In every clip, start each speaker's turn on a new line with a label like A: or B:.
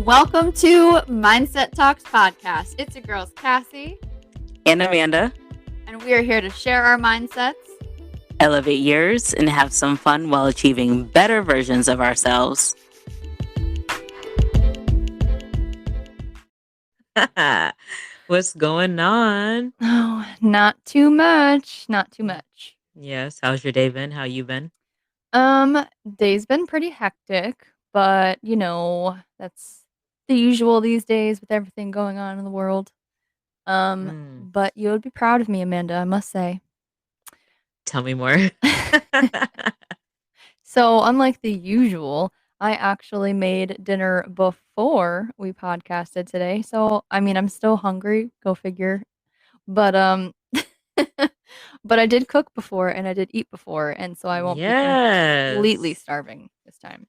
A: Welcome to Mindset Talks Podcast. It's your girls, Cassie,
B: and Amanda.
A: and we are here to share our mindsets.
B: Elevate yours and have some fun while achieving better versions of ourselves. What's going on?
A: Oh, not too much. Not too much.
B: Yes. How's your day been? How you been?
A: Day's been pretty hectic, but that's the usual these days with everything going on in the world.
B: Mm,
A: But you would be proud of me, Amanda, I must say.
B: tell me more.
A: So, unlike the usual, I actually made dinner before we podcasted today. So, I mean, I'm still hungry, go figure. But but I did cook before and I did eat before, and so I won't be completely
B: Yes.
A: starving this time.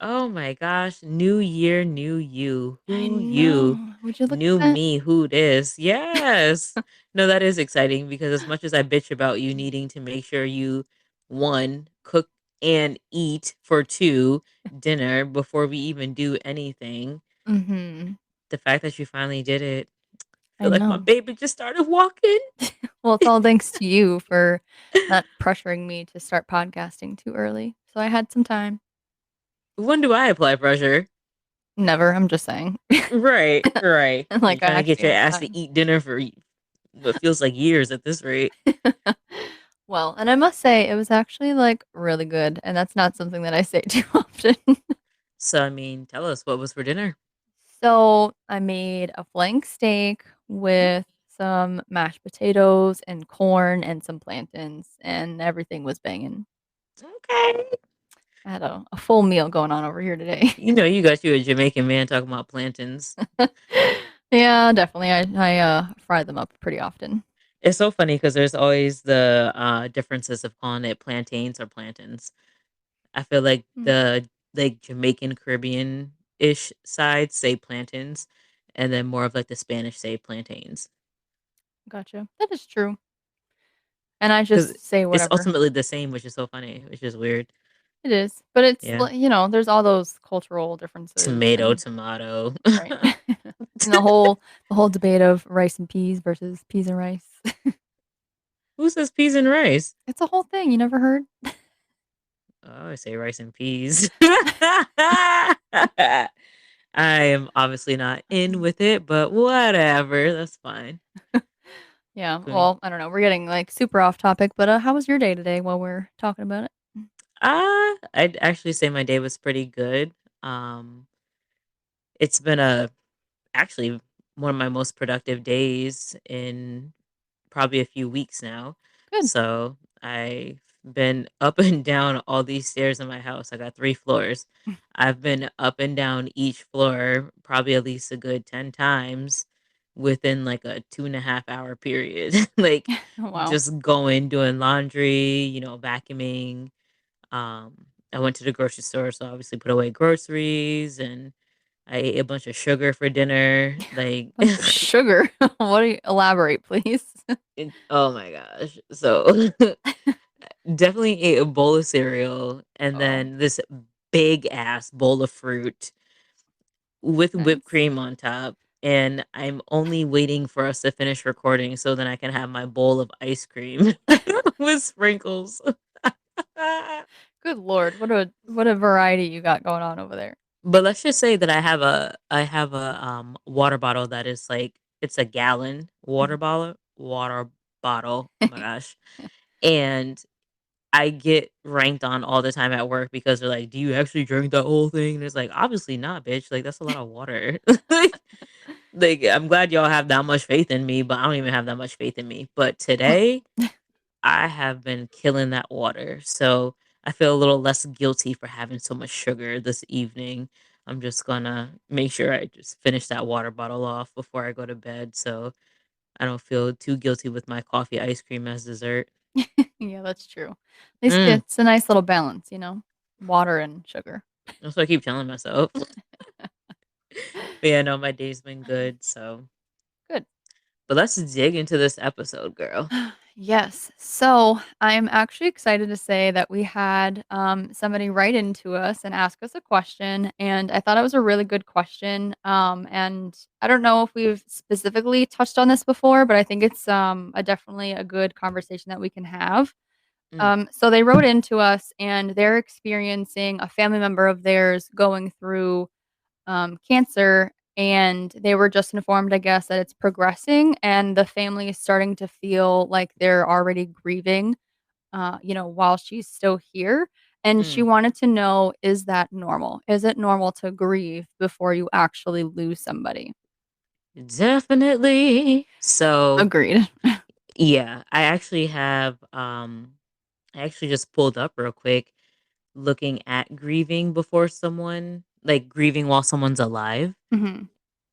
B: Oh my gosh. New year, new you.
A: I
B: Who you?
A: know. Would you look
B: New
A: at that?
B: me, who this? Yes. No, that is exciting because as much as I bitch about you needing to make sure you, one, cook and eat for two dinner before we even do anything,
A: Mhm.
B: the fact that you finally did it, I
A: I
B: feel like my
A: know.
B: baby just started walking.
A: Well, it's all thanks to you for not pressuring me to start podcasting too early. So I had some time.
B: When do I apply pressure?
A: Never, I'm just saying.
B: Right, right. You're
A: Like I
B: trying to get
A: actually
B: your
A: had
B: ass to
A: time.
B: eat dinner for what feels like years at this rate.
A: Well, and I must say it was actually like really good, and that's not something that I say too often.
B: So, I mean, tell us what was for dinner.
A: So I made a flank steak with some mashed potatoes and corn and some plantains, and everything was banging.
B: Okay.
A: I had a full meal going on over here today.
B: You got you a Jamaican man talking about plantains.
A: Yeah, definitely. I fry them up pretty often.
B: It's so funny because there's always the differences of calling it plantains or plantains. I feel like
A: Mm,
B: the like Jamaican Caribbean ish side say plantains, and then more of like the Spanish say plantains
A: gotcha. That is true. And I
B: because
A: just say
B: it's
A: whatever.
B: ultimately the same, which is so funny, which is weird.
A: It is. But it's
B: Yeah,
A: there's all those cultural differences
B: tomato,
A: and
B: tomato.
A: right. And the whole debate of rice and peas versus peas and rice.
B: Who says peas and rice?
A: It's a whole thing. You never heard?
B: Oh, I say rice and peas. I am obviously not in with it, but whatever. That's fine.
A: Yeah.
B: Can
A: Well, I don't know. We're getting like super off topic, but how was your day today while we're talking about it?
B: I'd actually say my day was pretty good. Um, it's been actually one of my most productive days in probably a few weeks now.
A: Good.
B: So I've been up and down all these stairs in my house. I got 3 floors. I've been up and down each floor probably at least a good 10 times within like a 2.5 hour period. Like
A: Oh, wow.
B: just going, doing laundry, vacuuming. I went to the grocery store, so obviously put away groceries and I ate a bunch of sugar for dinner. Like
A: Bunch of sugar. What do you elaborate, please?
B: oh my gosh. So definitely ate a bowl of cereal and
A: Oh,
B: then this big ass bowl of fruit with whipped
A: nice.
B: cream on top. And I'm only waiting for us to finish recording so then I can have my bowl of ice cream with sprinkles.
A: Good Lord, what a variety you got going on over there.
B: But let's just say that I have a water bottle that is like it's a gallon water bottle. Oh my gosh. And I get ranked on all the time at work because they're like, "Do you actually drink that whole thing?" And it's like, "Obviously not, bitch. Like that's a lot of water." like I'm glad y'all have that much faith in me, but I don't even have that much faith in me. But today I have been killing that water. So I feel a little less guilty for having so much sugar this evening. I'm just gonna make sure I just finish that water bottle off before I go to bed so I don't feel too guilty with my coffee ice cream as dessert.
A: Yeah, that's true. At least
B: Mm,
A: it's a nice little balance. Water and sugar.
B: that's what I keep telling myself. But yeah, no, my day's been good. So
A: Good.
B: But let's dig into this episode, girl.
A: Yes. So I'm actually excited to say that we had somebody write into us and ask us a question. And I thought it was a really good question. And I don't know if we've specifically touched on this before, but I think it's definitely a good conversation that we can have.
B: Mm,
A: So they wrote into us and they're experiencing a family member of theirs going through cancer, and they were just informed, I guess, that it's progressing, and the family is starting to feel like they're already grieving, while she's still here. And she
B: mm.
A: wanted to know, is that normal? Is it normal to grieve before you actually lose somebody?
B: Definitely. So,
A: Agreed.
B: yeah, I actually just pulled up real quick looking at grieving before someone, like grieving while someone's alive.
A: Hmm.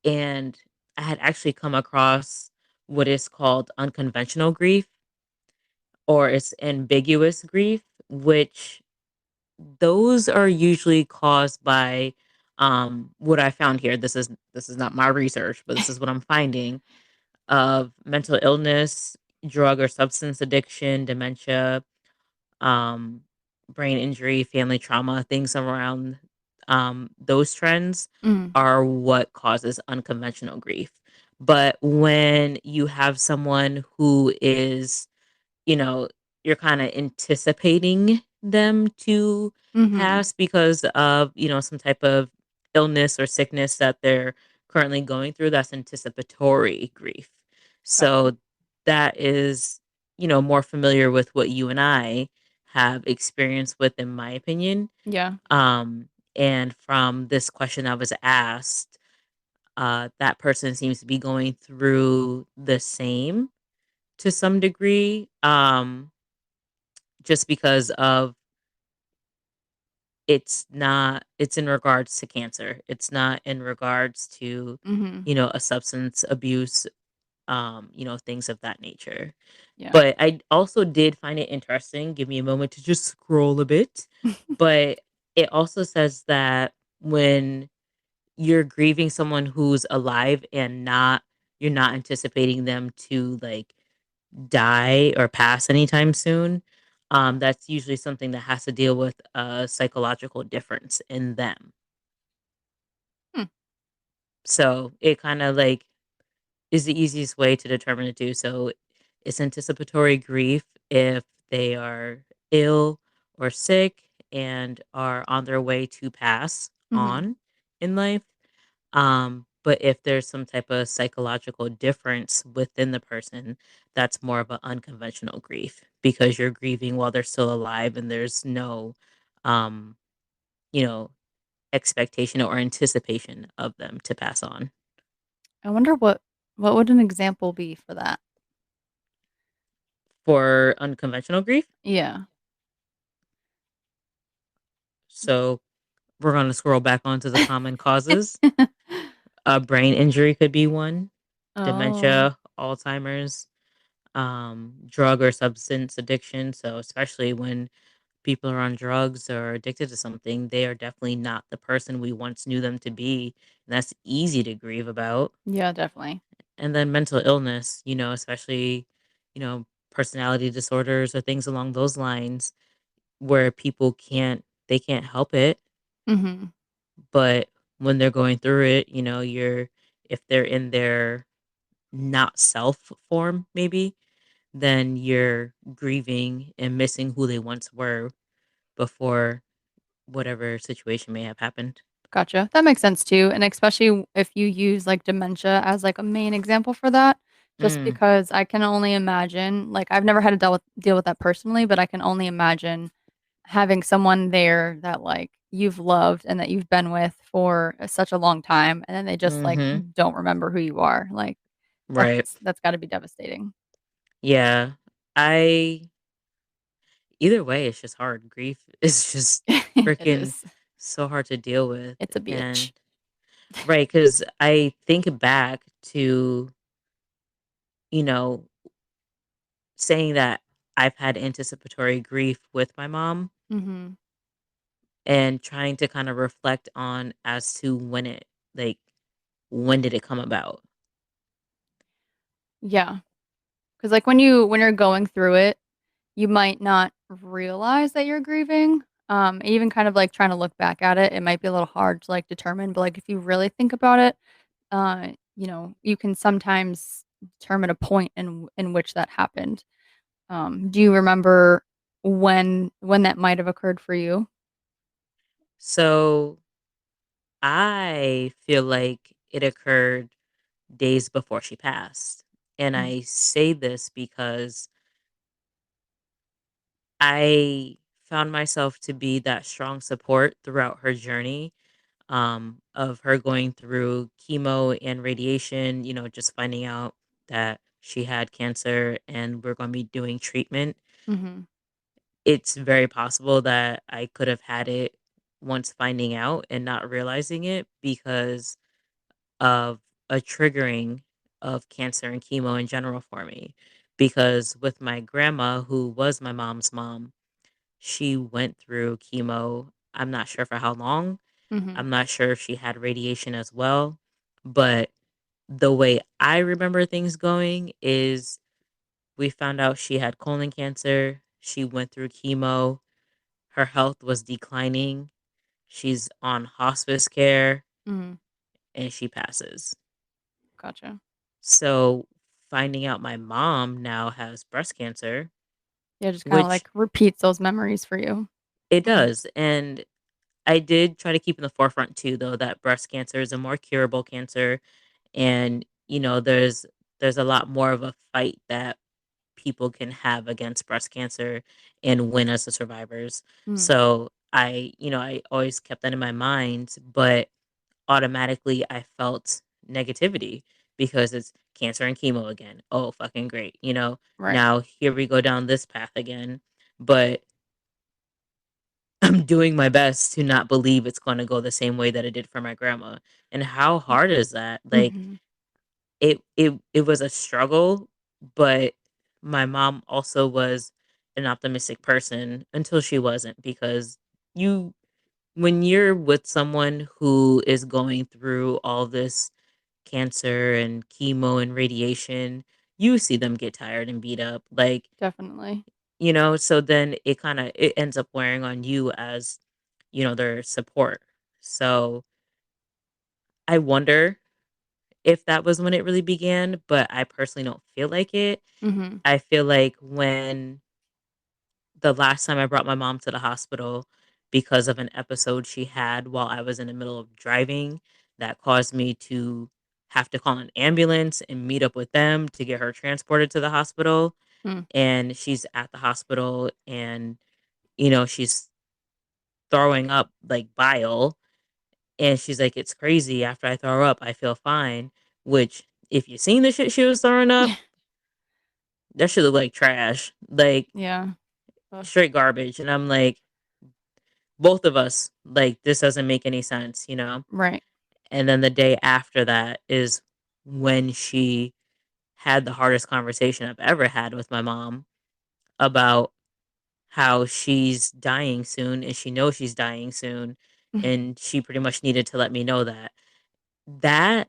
B: And I had actually come across what is called unconventional grief, or it's ambiguous grief, which those are usually caused by what I found here. This is not my research, but this is what I'm finding of mental illness, drug or substance addiction, dementia, um, brain injury, family trauma, things around those trends
A: Mm,
B: are what causes unconventional grief. But when you have someone who is, you know, you're kind of anticipating them to
A: hmm.
B: pass because of, some type of illness or sickness that they're currently going through, that's anticipatory grief.
A: Gotcha.
B: So that is, more familiar with what you and I have experience with, in my opinion.
A: Yeah.
B: Um, and from this question I was asked, that person seems to be going through the same to some degree. Just because of, it's in regards to cancer. It's not in regards to,
A: Hmm.
B: a substance abuse, things of that nature.
A: Yeah.
B: But I also did find it interesting. Give me a moment to just scroll a bit. But it also says that when you're grieving someone who's alive and you're not anticipating them to, like, die or pass anytime soon, that's usually something that has to deal with a psychological difference in them.
A: Hmm.
B: So it kind of like is the easiest way to determine it too. So it's anticipatory grief if they are ill or sick and are on their way to pass
A: Hmm.
B: on in life. But if there's some type of psychological difference within the person, that's more of an unconventional grief because you're grieving while they're still alive and there's no, um, you know, expectation or anticipation of them to pass on.
A: I wonder what would an example be for that?
B: For unconventional grief,
A: Yeah.
B: so we're going to scroll back onto the common causes. Brain injury could be one,
A: Oh,
B: dementia, Alzheimer's, drug or substance addiction. So especially when people are on drugs or addicted to something, they are definitely not the person we once knew them to be. And that's easy to grieve about.
A: yeah, definitely.
B: And then mental illness, especially, personality disorders or things along those lines where people they can't help it.
A: Mhm.
B: But when they're going through it, if they're in their not self form, maybe, then you're grieving and missing who they once were before whatever situation may have happened.
A: Gotcha. That makes sense too, and especially if you use, like, dementia as, like, a main example for that, just
B: Mm,
A: because I can only imagine, like, I've never had to deal with that personally, but I can only imagine having someone there that, like, you've loved and that you've been with for, such a long time, and then they just, like,
B: mhm.
A: don't remember who you are, like,
B: Right.
A: that's gotta be devastating.
B: Yeah. I Either way, it's just hard. Grief is just
A: It
B: freaking
A: is.
B: so hard to deal with.
A: It's a
B: And
A: bitch.
B: right, because I think back to, you know, saying that I've had anticipatory grief with my mom
A: Mhm.
B: and trying to kind of reflect on as to when did it come about?
A: Yeah, because like when you're going through it, you might not realize that you're grieving. Even kind of like trying to look back at it, it might be a little hard to like determine. But like if you really think about it, you can sometimes determine a point in which that happened. Do you remember when that might have occurred for you?
B: So I feel like it occurred days before she passed. And
A: Mm,
B: I say this because I found myself to be that strong support throughout her journey, of her going through chemo and radiation, just finding out that she had cancer and we're going to be doing treatment.
A: mm-hmm.
B: It's very possible that I could have had it once finding out and not realizing it because of a triggering of cancer and chemo in general for me. Because with my grandma, who was my mom's mom, she went through chemo. I'm not sure for how long.
A: Mm-hmm.
B: I'm not sure if she had radiation as well. But the way I remember things going is we found out she had colon cancer. She went through chemo. Her health was declining. She's on hospice care
A: Mm-hmm.
B: and she passes.
A: Gotcha.
B: So finding out my mom now has breast cancer,
A: Yeah, just kind of
B: which
A: like repeats those memories for you.
B: it
A: Mm-hmm.
B: does. And I did try to keep in the forefront too, though, that breast cancer is a more curable cancer. And, there's a lot more of a fight that people can have against breast cancer and win as the survivors.
A: Mm-hmm.
B: So I always kept that in my mind, but automatically I felt negativity because it's cancer and chemo again. Oh, fucking great.
A: Right.
B: Now here we go down this path again. But I'm doing my best to not believe it's going to go the same way that it did for my grandma. And how hard is that? Like
A: Mm-hmm.
B: it was a struggle, but my mom also was an optimistic person until she wasn't because you when you're with someone who is going through all this cancer and chemo and radiation, you see them get tired and beat up. Like,
A: Definitely.
B: so then it ends up wearing on you as, their support. So I wonder if that was when it really began, but I personally don't feel like it.
A: Mm-hmm.
B: I feel like when the last time I brought my mom to the hospital because of an episode she had while I was in the middle of driving that caused me to have to call an ambulance and meet up with them to get her transported to the hospital.
A: Mm.
B: And she's at the hospital and, she's throwing up like bile. And she's like, it's crazy. After I throw up, I feel fine. Which, if you seen the shit she was throwing up, that shit look like trash, like
A: Yeah. Ugh.
B: straight garbage. And I'm like, both of us, like, this doesn't make any sense.
A: Right.
B: And then the day after that is when she had the hardest conversation I've ever had with my mom about how she's dying soon and she knows she's dying soon. And she pretty much needed to let me know that. That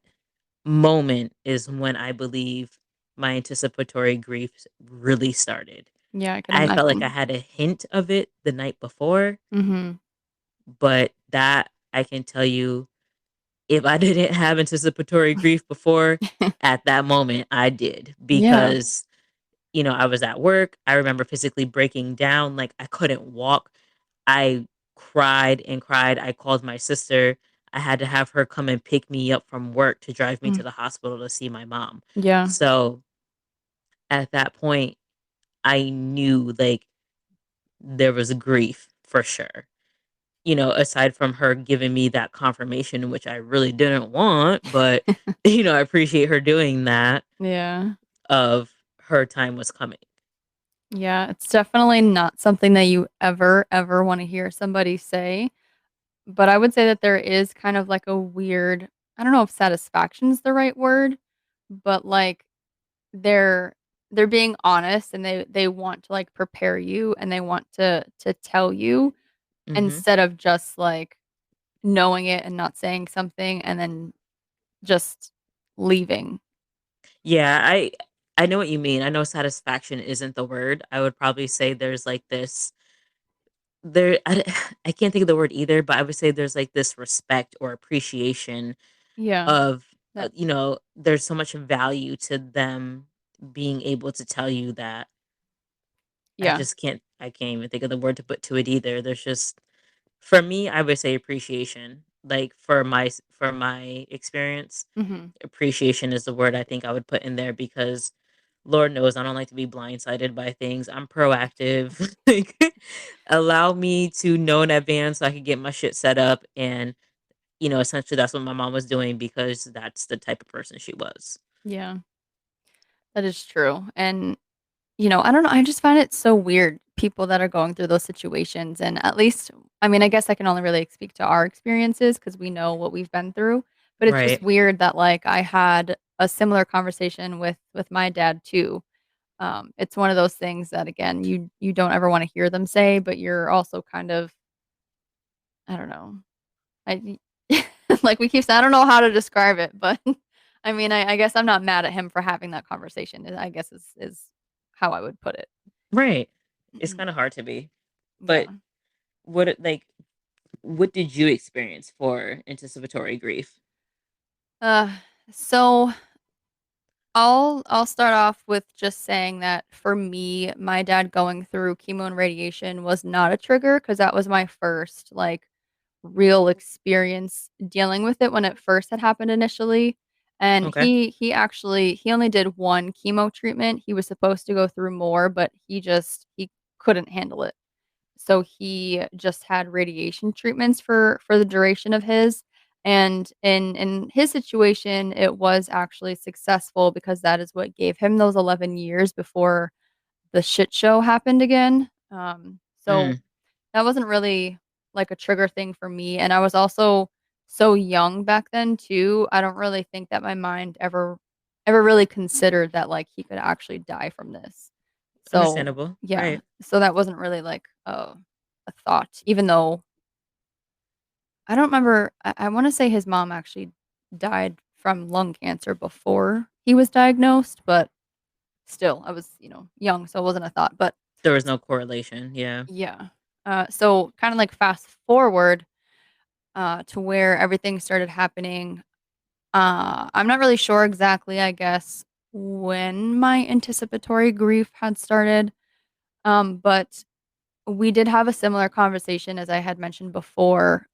B: moment is when I believe my anticipatory grief really started.
A: Yeah, I can
B: I felt like I
A: imagine.
B: had a hint of it the night before,
A: Mm-hmm.
B: but that I can tell you, if I didn't have anticipatory grief before, at that moment I did
A: Yeah.
B: because I was at work. I remember physically breaking down, like I couldn't walk. I cried and cried. I called my sister. I had to have her come and pick me up from work to drive me
A: Mm.
B: to the hospital to see my mom.
A: Yeah.
B: So at that point, I knew like there was grief for sure. Aside from her giving me that confirmation, which I really didn't want, but I appreciate her doing that
A: Yeah.
B: of her time was coming.
A: Yeah. It's definitely not something that you ever want to hear somebody say. But I would say that there is kind of like a weird, I don't know if satisfaction's the right word, but like they're they're being honest and they want to like prepare you and they want to tell you
B: Hmm.
A: instead of just like knowing it and not saying something and then just leaving.
B: Yeah, I know what you mean. I know satisfaction isn't the word. I would probably say there's like this there I can't think of the word either, but I would say there's like this respect or appreciation
A: Yeah.
B: of
A: That
B: there's so much value to them being able to tell you that.
A: yeah.
B: I can't even think of the word to put to it either. There's just for me, I would say appreciation. Like for my experience,
A: Mhm.
B: appreciation is the word I think I would put in there because Lord knows I don't like to be blindsided by things. I'm proactive. Like allow me to know in advance so I can get my shit set up and essentially that's what my mom was doing because that's the type of person she was.
A: Yeah. That is true. And I don't know, I just find it so weird, people that are going through those situations, and at least I mean, I guess I can only really speak to our experiences because we know what we've been through, but it's just
B: Right.
A: weird that, like, I had a similar conversation with my dad too. It's one of those things that, again, you don't ever wanna hear them say, but you're also kind of I don't know. I like we keep saying I don't know how to describe it, but I mean, I guess I'm not mad at him for having that conversation, I guess is how I would put it.
B: Right. It's kind of hard to be.
A: Yeah.
B: But like what did you experience for anticipatory grief?
A: Uh, so I'll start off with just saying that for me, my dad going through chemo and radiation was not a trigger because that was my first like real experience dealing with it when it first had happened initially. And
B: Okay.
A: he only did one chemo treatment. He was supposed to go through more, but he couldn't handle it. So he just had radiation treatments for the duration of his. And in his situation, it was actually successful because that is what gave him those 11 years before the shit show happened again. So
B: Mm,
A: that wasn't really like a trigger thing for me. And I was also so young back then too. I don't really think that my mind ever really considered that like he could actually die from this. So
B: understandable.
A: yeah,
B: Right.
A: so that wasn't really like a thought, even though I don't remember. I want to say his mom actually died from lung cancer before he was diagnosed, but still, I was, young, so it wasn't a thought. But
B: There was no correlation. Yeah.
A: yeah. So kind of like fast forward to where everything started happening. I'm not really sure exactly, I guess, when my anticipatory grief had started. But we did have a similar conversation as I had mentioned before,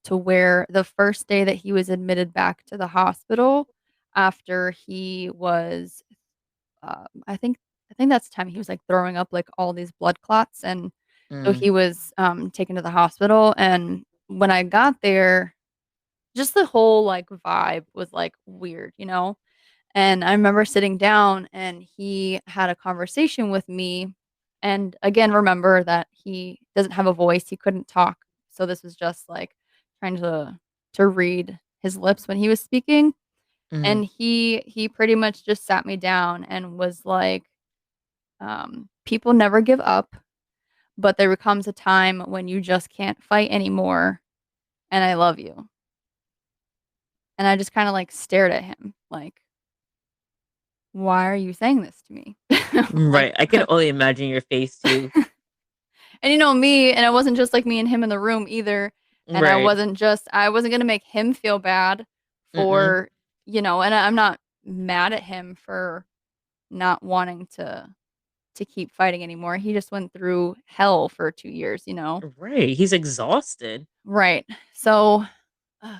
A: to where the first day that he was admitted back to the hospital after he was, I think that's the time he was like throwing up like all these blood clots, and so
B: Mm,
A: he was taken to the hospital. And when I got there, just the whole like vibe was like weird. And I remember sitting down and he had a conversation with me. And again, remember that he doesn't have a voice. He couldn't talk. So this was just like trying to read his lips when he was speaking.
B: mhm.
A: And he pretty much just sat me down and was like, people never give up, but there comes a time when you just can't fight anymore. And I love you. And I just kind of like stared at him like, why are you saying this to me? Like,
B: Right. I can only imagine your face too.
A: and me, and it wasn't just like me and him in the room either. And
B: Right.
A: I wasn't gonna make him feel bad
B: Mm-mm.
A: for, and I'm not mad at him for not wanting to keep fighting anymore. He just went through hell for 2 years.
B: Right. He's exhausted.
A: Right. So Ugh.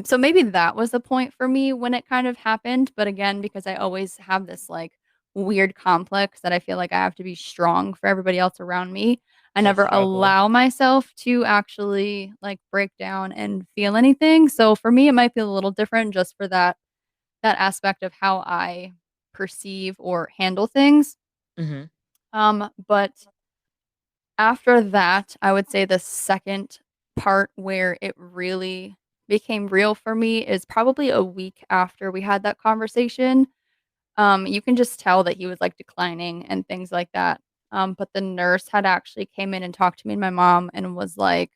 A: So maybe that was the point for me when it kind of happened, but again, because I always have this, like, weird complex that I feel like I have to be strong for everybody else around me, I
B: The
A: never
B: struggle.
A: allow myself to actually, like, break down and feel anything, so for me, it might feel a little different just for that aspect of how I perceive or handle things,
B: Mhm.
A: but after that, I would say the second part where it really became real for me is probably a week after we had that conversation. You can just tell that he was like declining and things like that. But the nurse had actually came in and talked to me and my mom and was like,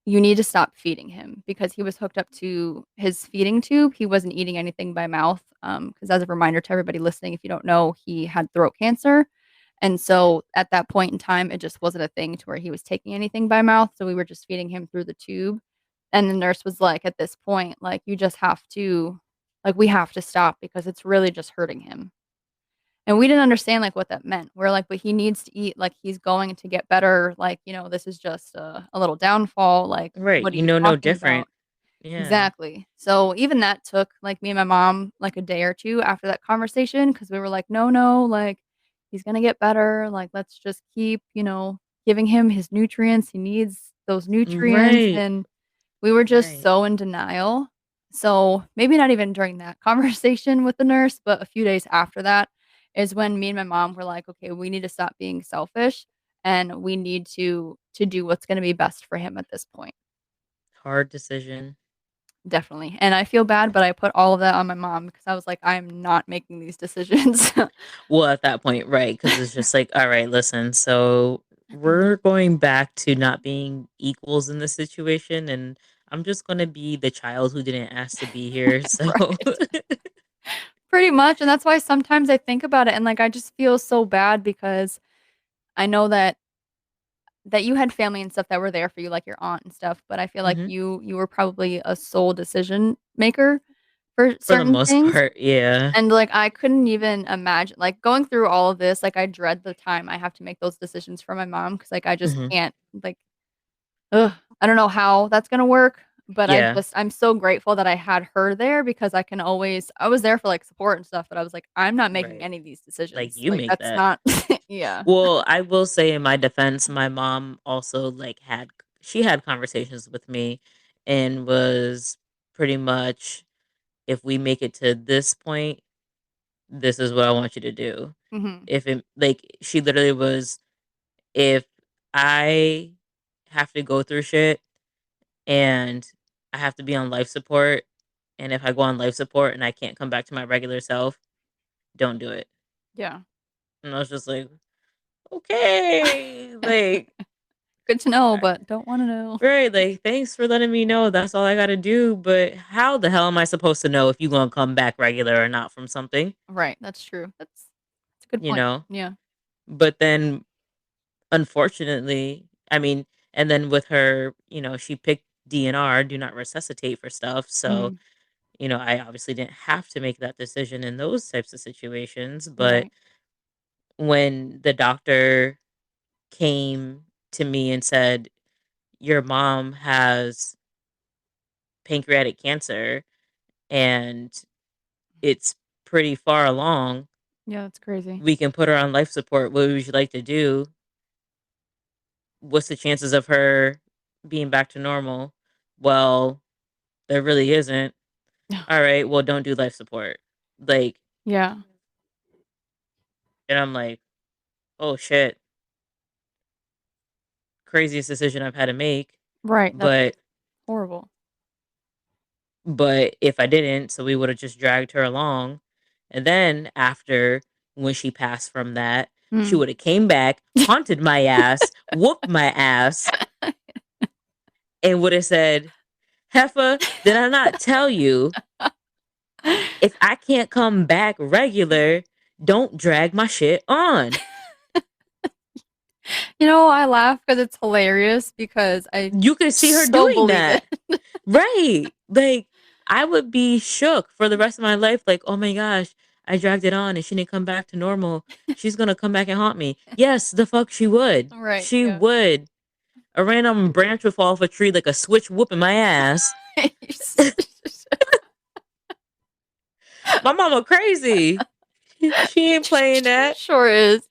A: you need to stop feeding him because he was hooked up to his feeding tube. He wasn't eating anything by mouth. Because as a reminder to everybody listening, if you don't know, he had throat cancer. And so at that point in time, it just wasn't a thing to where he was taking anything by mouth. So we were just feeding him through the tube. And the nurse was like, at this point, like, you just have to, like, we have to stop because it's really just hurting him. And we didn't understand like what that meant. We're like, but he needs to eat, like he's going to get better. Like, this is just a little downfall. Like,
B: Right,
A: what are
B: you
A: you
B: know no
A: talking
B: different.
A: about?
B: Yeah.
A: Exactly. So even that took like me and my mom like a day or two after that conversation because we were like, no, no, like he's gonna get better. Like, let's just keep, giving him his nutrients. He needs those nutrients.
B: Right,
A: And we were just
B: right.
A: so in denial. So maybe not even during that conversation with the nurse, but a few days after that is when me and my mom were like, okay, we need to stop being selfish and we need to do what's going to be best for him at this point.
B: Hard decision.
A: Definitely. And I feel bad, but I put all of that on my mom because I was like, I'm not making these decisions.
B: Well, at that point, right? Because it's just like, "All right, listen, so we're going back to not being equals in this situation, and I'm just gonna be the child who didn't ask to be here." So
A: Right. Pretty much. And that's why sometimes I think about it and like I just feel so bad because I know that you had family and stuff that were there for you, like your aunt and stuff, but I feel like
B: Mhm.
A: you were probably a sole decision maker for
B: For the
A: certain
B: most
A: things,
B: part, yeah.
A: and, like, I couldn't even imagine like, going through all of this, like, I dread the time I have to make those decisions for my mom because like, I just
B: Mhm.
A: can't, like, ugh, I don't know how that's gonna work, but
B: Yeah.
A: I'm so grateful that I had her there because I was there for, like, support and stuff, but I was like, "I'm not making
B: Right.
A: any of these
B: Like,
A: decisions."
B: you
A: Like,
B: make
A: that's
B: that.
A: not yeah.
B: Well, I will say in my defense, my mom also, like, she had conversations with me and was pretty much, "If we make it to this point, this is what I want you to do."
A: Mhm.
B: If it like, she literally was, "If I have to go through shit and I have to be on life support, and if I go on life support and I can't come back to my regular self, don't do it."
A: Yeah.
B: And I was just like, "Okay." Like,
A: Good to know, but don't wanna know.
B: right, like, "Thanks for letting me know, that's all I gotta do, but how the hell am I supposed to know if you gonna come back regular or not from something?"
A: Right, that's true. That's a good
B: You
A: point.
B: know?
A: Yeah.
B: But then, unfortunately, I mean, and then with her, she picked DNR, do not resuscitate for stuff, so,
A: Mhm.
B: I obviously didn't have to make that decision in those types of situations, but
A: Right.
B: when the doctor came to me and said, "Your mom has pancreatic cancer, and it's pretty far along.
A: Yeah, that's crazy.
B: We can put her on life support. What would you like to do? What's the chances of her being back to normal?" Well, there really isn't. All right, well, don't do life support. Like,
A: Yeah.
B: and I'm like, oh shit, craziest decision I've had to make.
A: Right, that's
B: But
A: horrible.
B: if I didn't, so we would have just dragged her along. And then after, when she passed from that, she
A: Mm.
B: would have came back, haunted my ass, whooped my ass, and would have said, "Heifer, did I not tell you if I can't come back regular, don't drag my shit on?"
A: I laugh because it's hilarious because I
B: You could see her
A: so
B: doing
A: believe it.
B: that. Right. Like, I would be shook for the rest of my life. Like, oh my gosh, I dragged it on and she didn't come back to normal. She's going to come back and haunt me. Yes, the fuck she would.
A: Right,
B: She
A: yeah.
B: would. A random branch would fall off a tree like a switch whooping my ass. My mama crazy. She ain't playing
A: She
B: that.
A: sure is.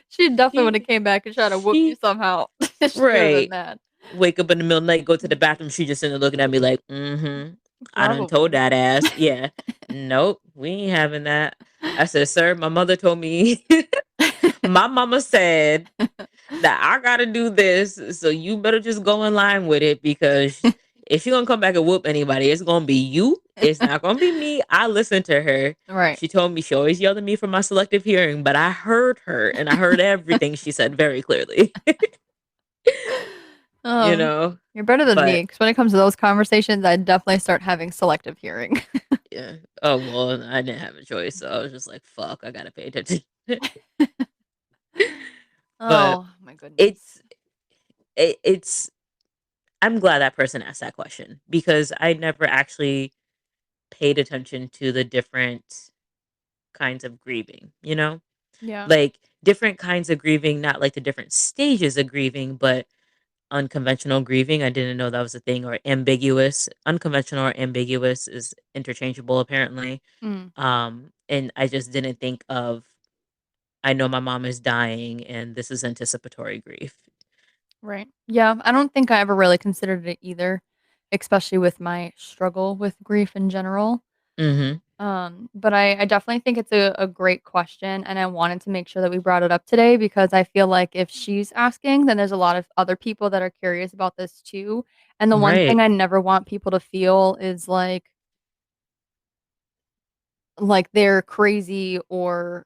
A: She definitely would have
B: She,
A: came back and tried to whoop you
B: she,
A: somehow. She would have been
B: right.
A: mad.
B: Wake up in the middle of the night, go to the bathroom. She just sitting there looking at me like, mm-hmm. I done told
A: Probably.
B: that ass. Yeah. Nope. We ain't having that. I said, sir, my mother told me, my mama said that I gotta do this. So you better just go in line with it because if she gonna come back and whoop anybody, it's gonna be you. It's not gonna be me. I listened to her.
A: Right.
B: She told me she always yelled at me for my selective hearing, but I heard her and I heard everything she said very clearly. you
A: Oh,
B: know?
A: you're better than me
B: But
A: because when it comes to those conversations, I definitely start having selective hearing.
B: yeah. Oh, well, I didn't have a choice, so I was just like, "Fuck, I gotta pay attention." But
A: Oh my goodness.
B: it's it's I'm glad that person asked that question because I never actually paid attention to the different kinds of grieving, you know?
A: Yeah.
B: Like, different kinds of grieving, not like the different stages of grieving, but unconventional grieving, I didn't know that was a thing, or ambiguous. Unconventional or ambiguous is interchangeable apparently.
A: Mm,
B: And I just didn't think of, I know my mom is dying and this is anticipatory grief.
A: right. Yeah, I don't think I ever really considered it either, especially with my struggle with grief in general.
B: Mhm.
A: But I definitely think it's a great question, and I wanted to make sure that we brought it up today because I feel like if she's asking, then there's a lot of other people that are curious about this too. And the one
B: Right.
A: thing I never want people to feel is like they're crazy or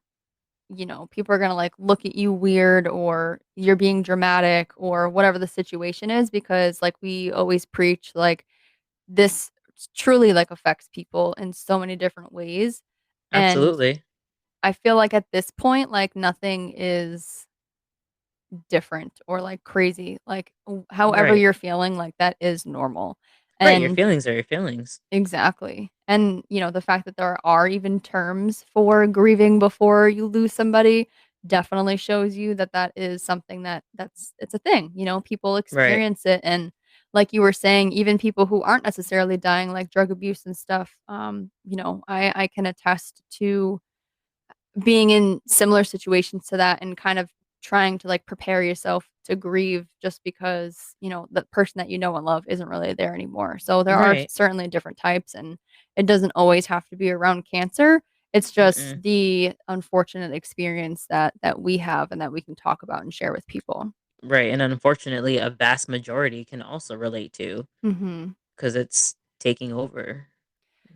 A: people are gonna like look at you weird or you're being dramatic or whatever the situation is because like we always preach like this truly like affects people in so many different ways. And
B: Absolutely.
A: I feel like at this point, like nothing is different or like crazy. Like however
B: Right.
A: you're feeling, like that is normal.
B: Right, your
A: And
B: feelings are your feelings.
A: exactly. And the fact that there are even terms for grieving before you lose somebody definitely shows you that that is something that's it's a thing. People
B: Right.
A: experience it and like you were saying, even people who aren't necessarily dying like drug abuse and stuff, I can attest to being in similar situations to that and kind of trying to like prepare yourself to grieve just because, the person that you know and love isn't really there anymore. So there are
B: Right.
A: certainly different types and it doesn't always have to be around cancer. It's just
B: Mm-mm.
A: the unfortunate experience that we have and that we can talk about and share with people.
B: Right, and unfortunately, a vast majority can also relate to
A: Mhm.
B: because it's taking over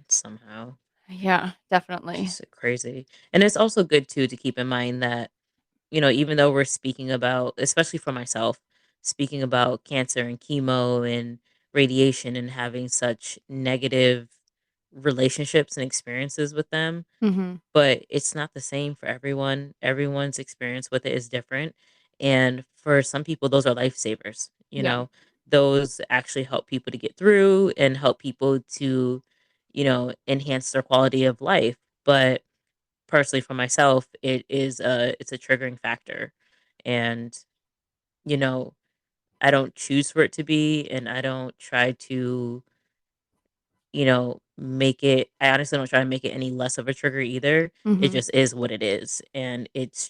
B: somehow.
A: Yeah, definitely.
B: Just crazy. And it's also good too to keep in mind that, even though we're speaking about, especially for myself, speaking about cancer and chemo and radiation and having such negative relationships and experiences with them,
A: Mhm.
B: but it's not the same for everyone. Everyone's experience with it is different. And for some people, those are lifesavers.
A: Yeah.
B: Those actually help people to get through and help people to, enhance their quality of life. But personally, for myself, it's a triggering factor. And, you know, I don't choose for it to be, and I don't try to, make it, I honestly don't try to make it any less of a trigger either. It
A: Mhm.
B: just is what it is. And it's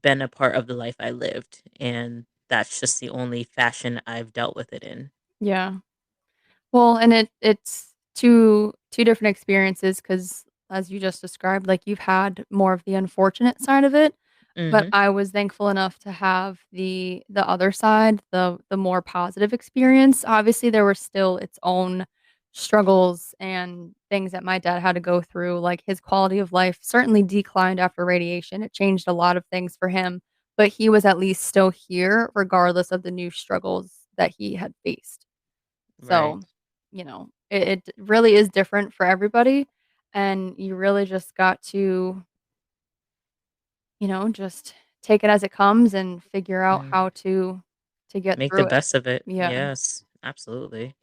B: been a part of the life I lived. And that's just the only fashion I've dealt with it in.
A: Yeah. Well, and it's two different experiences because as you just described, like, you've had more of the unfortunate side of it, but
B: Hmm.
A: I was thankful enough to have the other side, the more positive experience. Obviously, there were still its own struggles and things that my dad had to go through, like, his quality of life certainly declined after radiation. It changed a lot of things for him, but he was at least still here regardless of the new struggles that he had faced.
B: Right.
A: So, it really is different for everybody, and you really just got to, just take it as it comes and figure out
B: Mm.
A: how to get
B: Make the
A: through it.
B: best of it.
A: Yeah.
B: Yes, absolutely.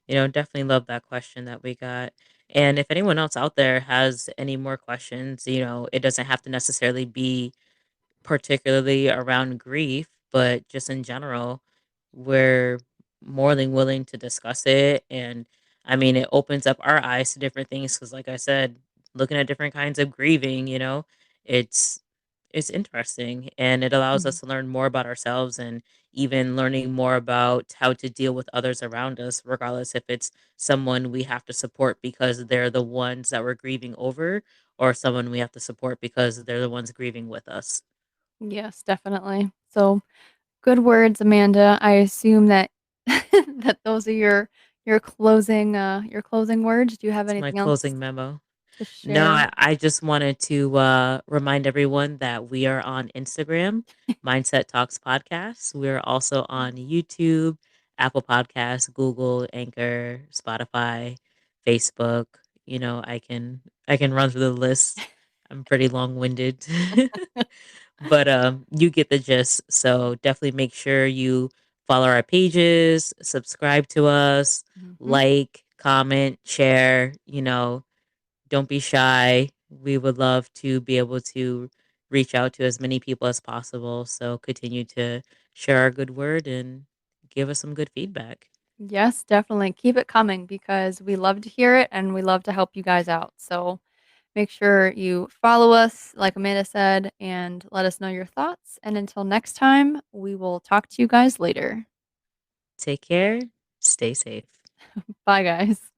B: Definitely love that question that we got. And if anyone else out there has any more questions, it doesn't have to necessarily be particularly around grief, but just in general, we're more than willing to discuss it. And I mean, it opens up our eyes to different things because, like I said, looking at different kinds of grieving, it's it's interesting and it allows
A: Mhm.
B: us to learn more about ourselves and even learning more about how to deal with others around us, regardless if it's someone we have to support because they're the ones that we're grieving over, or someone we have to support because they're the ones grieving with us.
A: Yes, definitely. So, good words, Amanda. I assume that that those are your closing words. Do you have
B: It's my
A: anything else?
B: closing memo.
A: to
B: No,
A: share.
B: I just wanted to remind everyone that we are on Instagram, Mindset Talks Podcast. We're also on YouTube, Apple Podcasts, Google, Anchor, Spotify, Facebook. I can run through the list. I'm pretty long winded. But you get the gist. So definitely make sure you follow our pages, subscribe to us,
A: Mhm.
B: like, comment, share. Don't be shy. We would love to be able to reach out to as many people as possible. So continue to share our good word and give us some good feedback.
A: Yes, definitely. Keep it coming because we love to hear it and we love to help you guys out. So make sure you follow us, like Amanda said, and let us know your thoughts. And until next time, we will talk to you guys later.
B: Take care. Stay safe.
A: Bye, guys.